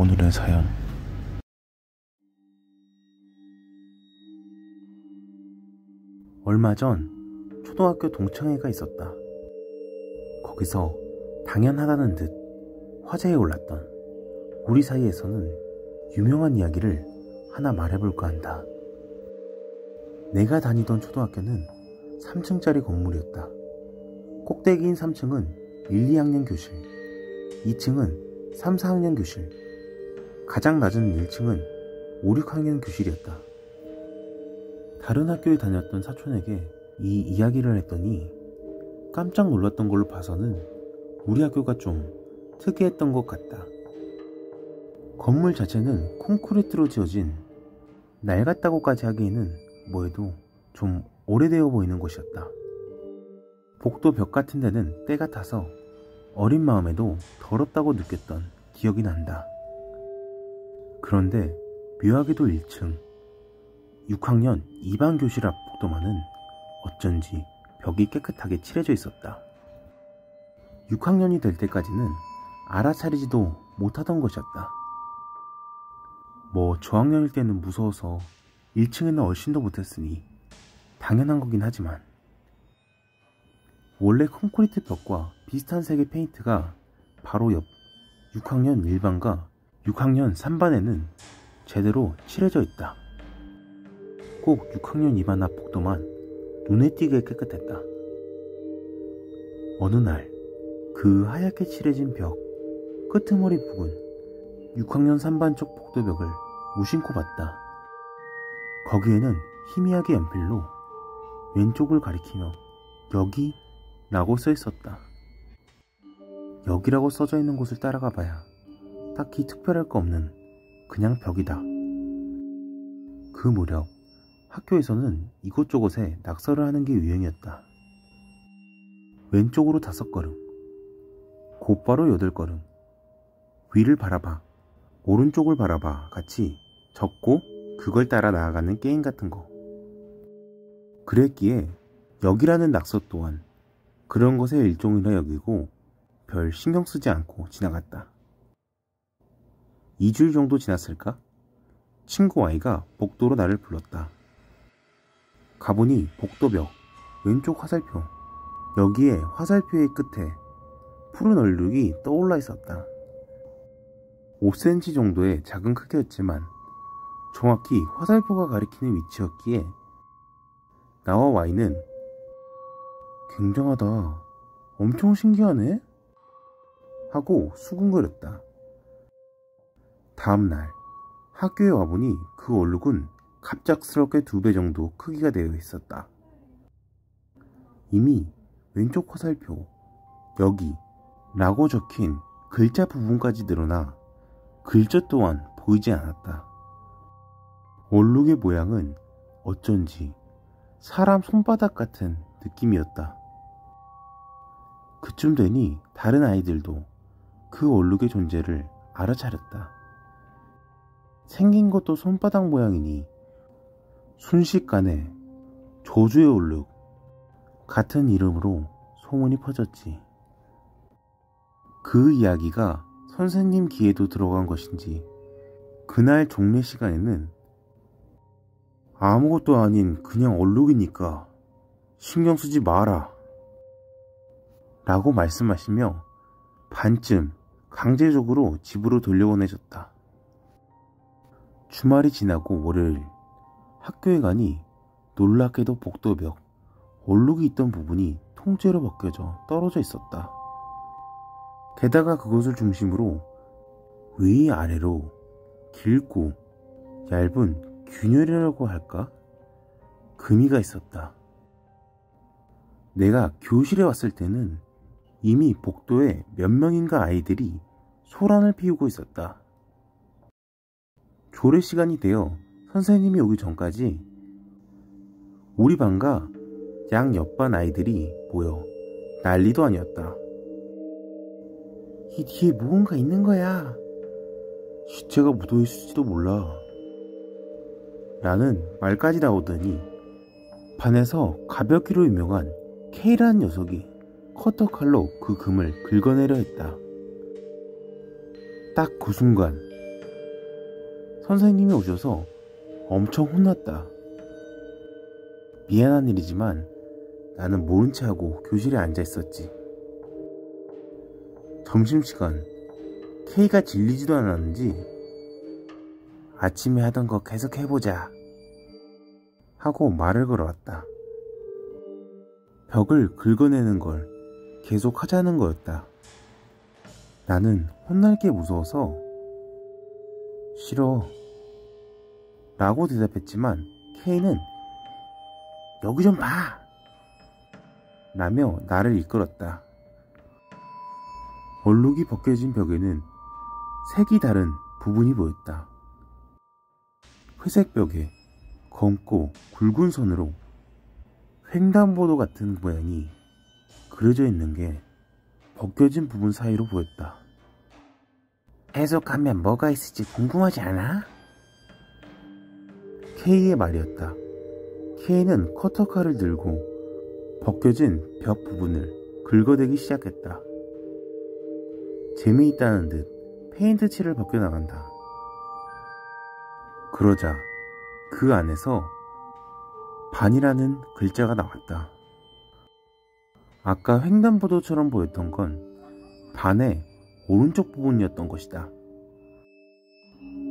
오늘의 사연. 얼마 전 초등학교 동창회가 있었다. 거기서 당연하다는 듯 화제에 올랐던 우리 사이에서는 유명한 이야기를 하나 말해볼까 한다. 내가 다니던 초등학교는 3층짜리 건물이었다. 꼭대기인 3층은 1, 2학년 교실, 2층은 3, 4학년 교실, 가장 낮은 1층은 5, 6학년 교실이었다. 다른 학교에 다녔던 사촌에게 이 이야기를 했더니 깜짝 놀랐던 걸로 봐서는 우리 학교가 좀 특이했던 것 같다. 건물 자체는 콘크리트로 지어진 낡았다고까지 하기에는 뭐해도 좀 오래되어 보이는 곳이었다. 복도 벽 같은 데는 때가 타서 어린 마음에도 더럽다고 느꼈던 기억이 난다. 그런데 묘하게도 1층 6학년 2반 교실 앞 복도만은 어쩐지 벽이 깨끗하게 칠해져 있었다. 6학년이 될 때까지는 알아차리지도 못하던 것이었다. 뭐 저학년일 때는 무서워서 1층에는 얼씬도 못했으니 당연한 거긴 하지만 원래 콘크리트 벽과 비슷한 색의 페인트가 바로 옆 6학년 1반과 6학년 3반에는 제대로 칠해져 있다. 꼭 6학년 2반 앞 복도만 눈에 띄게 깨끗했다. 어느 날 그 하얗게 칠해진 벽 끄트머리 부근 6학년 3반 쪽 복도벽을 무심코 봤다. 거기에는 희미하게 연필로 왼쪽을 가리키며 여기 라고 써있었다. 여기라고 써져 있는 곳을 따라가 봐야 딱히 특별할 거 없는 그냥 벽이다. 그 무렵 학교에서는 이곳저곳에 낙서를 하는 게 유행이었다. 왼쪽으로 5걸음, 곧바로 8걸음, 위를 바라봐, 오른쪽을 바라봐 같이 적고 그걸 따라 나아가는 게임 같은 거. 그랬기에 여기라는 낙서 또한 그런 것의 일종이라 여기고 별 신경 쓰지 않고 지나갔다. 2주일 정도 지났을까? 친구 Y가 복도로 나를 불렀다. 가보니 복도벽 왼쪽 화살표, 여기에 화살표의 끝에 푸른 얼룩이 떠올라 있었다. 5cm 정도의 작은 크기였지만 정확히 화살표가 가리키는 위치였기에 나와 Y는 굉장하다, 엄청 신기하네? 하고 수군거렸다. 다음날 학교에 와보니 그 얼룩은 갑작스럽게 2배 정도 크기가 되어 있었다. 이미 왼쪽 화살표 여기 라고 적힌 글자 부분까지 늘어나 글자 또한 보이지 않았다. 얼룩의 모양은 어쩐지 사람 손바닥 같은 느낌이었다. 그쯤 되니 다른 아이들도 그 얼룩의 존재를 알아차렸다. 생긴 것도 손바닥 모양이니 순식간에 조주의 얼룩 같은 이름으로 소문이 퍼졌지. 그 이야기가 선생님 귀에도 들어간 것인지 그날 종례 시간에는 아무것도 아닌 그냥 얼룩이니까 신경 쓰지 마라 라고 말씀하시며 반쯤 강제적으로 집으로 돌려보내줬다. 주말이 지나고 월요일 학교에 가니 놀랍게도 복도벽 얼룩이 있던 부분이 통째로 벗겨져 떨어져 있었다. 게다가 그것을 중심으로 위아래로 길고 얇은 균열이라고 할까? 금이가 있었다. 내가 교실에 왔을 때는 이미 복도에 몇 명인가 아이들이 소란을 피우고 있었다. 조례 시간이 되어 선생님이 오기 전까지 우리 반과 양 옆반 아이들이 모여 난리도 아니었다. 이 뒤에 무언가 있는 거야. 시체가 묻어있을지도 몰라. 라는 말까지 나오더니 반에서 가볍기로 유명한 K라는 녀석이 커터칼로 그 금을 긁어내려 했다. 딱 그 순간 선생님이 오셔서 엄청 혼났다. 미안한 일이지만 나는 모른 채 하고 교실에 앉아 있었지. 점심시간, K가 질리지도 않았는지 아침에 하던 거 계속 해보자 하고 말을 걸어왔다. 벽을 긁어내는 걸 계속 하자는 거였다. 나는 혼날 게 무서워서 싫어 라고 대답했지만 K는 여기 좀 봐! 라며 나를 이끌었다. 얼룩이 벗겨진 벽에는 색이 다른 부분이 보였다. 회색 벽에 검고 굵은 선으로 횡단보도 같은 모양이 그려져 있는 게 벗겨진 부분 사이로 보였다. 계속하면 뭐가 있을지 궁금하지 않아? K의 말이었다. K는 커터칼을 들고 벗겨진 벽 부분을 긁어대기 시작했다. 재미있다는 듯 페인트 칠을 벗겨나간다. 그러자 그 안에서 반이라는 글자가 나왔다. 아까 횡단보도처럼 보였던 건 반의 오른쪽 부분이었던 것이다.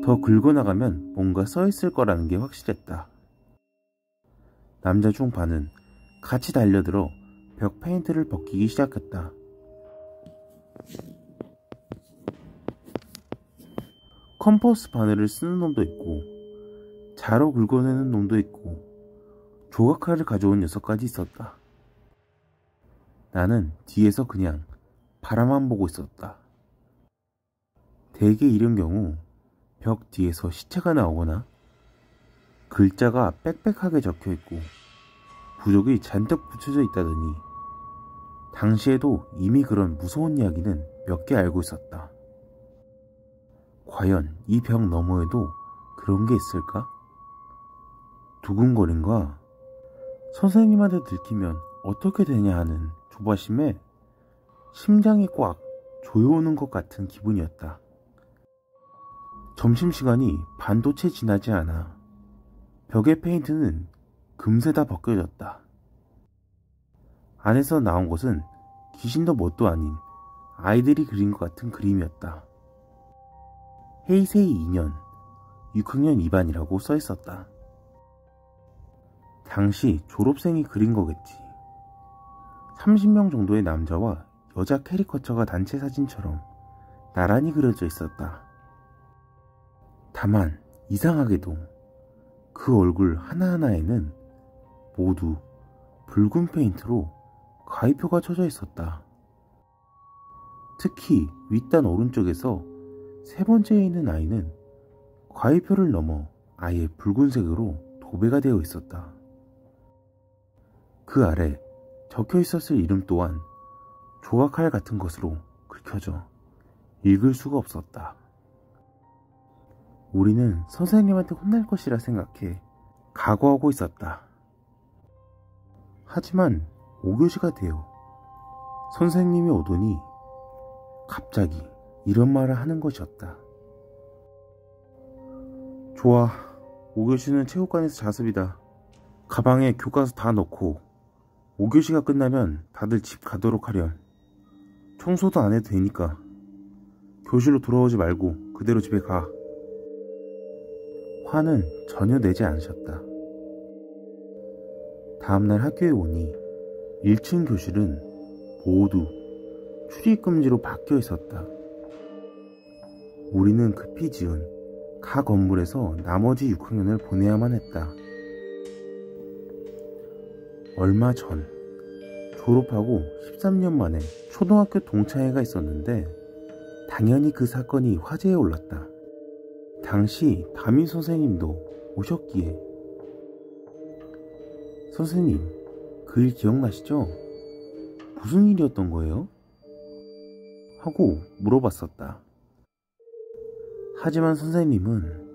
더 긁어나가면 뭔가 써있을 거라는 게 확실했다. 남자 중 반은 같이 달려들어 벽 페인트를 벗기기 시작했다. 컴퍼스 바늘을 쓰는 놈도 있고 자로 긁어내는 놈도 있고 조각칼을 가져온 녀석까지 있었다. 나는 뒤에서 그냥 바라만 보고 있었다. 대개 이런 경우 벽 뒤에서 시체가 나오거나 글자가 빽빽하게 적혀있고 부적이 잔뜩 붙여져 있다더니 당시에도 이미 그런 무서운 이야기는 몇 개 알고 있었다. 과연 이 벽 너머에도 그런 게 있을까? 두근거림과 선생님한테 들키면 어떻게 되냐 하는 조바심에 심장이 꽉 조여오는 것 같은 기분이었다. 점심시간이 반도 채 지나지 않아 벽의 페인트는 금세 다 벗겨졌다. 안에서 나온 것은 귀신도 뭣도 아닌 아이들이 그린 것 같은 그림이었다. 헤이세이 2년 6학년 2반이라고 써있었다. 당시 졸업생이 그린 거겠지. 30명 정도의 남자와 여자 캐리커처가 단체 사진처럼 나란히 그려져 있었다. 다만 이상하게도 그 얼굴 하나하나에는 모두 붉은 페인트로 가위표가 쳐져 있었다. 특히 윗단 오른쪽에서 세 번째에 있는 아이는 가위표를 넘어 아예 붉은색으로 도배가 되어 있었다. 그 아래 적혀 있었을 이름 또한 조각칼 같은 것으로 긁혀져 읽을 수가 없었다. 우리는 선생님한테 혼날 것이라 생각해 각오하고 있었다. 하지만 5교시가 되어 선생님이 오더니 갑자기 이런 말을 하는 것이었다. 좋아, 5교시는 체육관에서 자습이다. 가방에 교과서 다 넣고 5교시가 끝나면 다들 집 가도록 하렴. 청소도 안 해도 되니까 교실로 돌아오지 말고 그대로 집에 가. 화는 전혀 내지 않으셨다. 다음날 학교에 오니 1층 교실은 모두 출입금지로 바뀌어 있었다. 우리는 급히 지은 가 건물에서 나머지 6학년을 보내야만 했다. 얼마 전 졸업하고 13년 만에 초등학교 동창회가 있었는데 당연히 그 사건이 화제에 올랐다. 당시 담임 선생님도 오셨기에 선생님, 그 일 기억나시죠? 무슨 일이었던 거예요? 하고 물어봤었다. 하지만 선생님은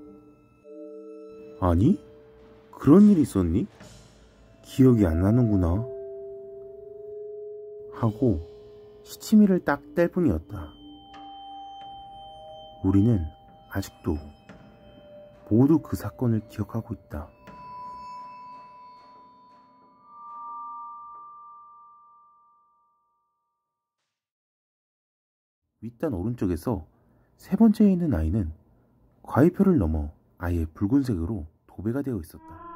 아니? 그런 일이 있었니? 기억이 안 나는구나 하고 시치미를 딱 뗄 뿐이었다. 우리는 아직도 모두 그 사건을 기억하고 있다. 윗단 오른쪽에서 세 번째에 있는 아이는 과일표를 넘어 아예 붉은색으로 도배가 되어 있었다.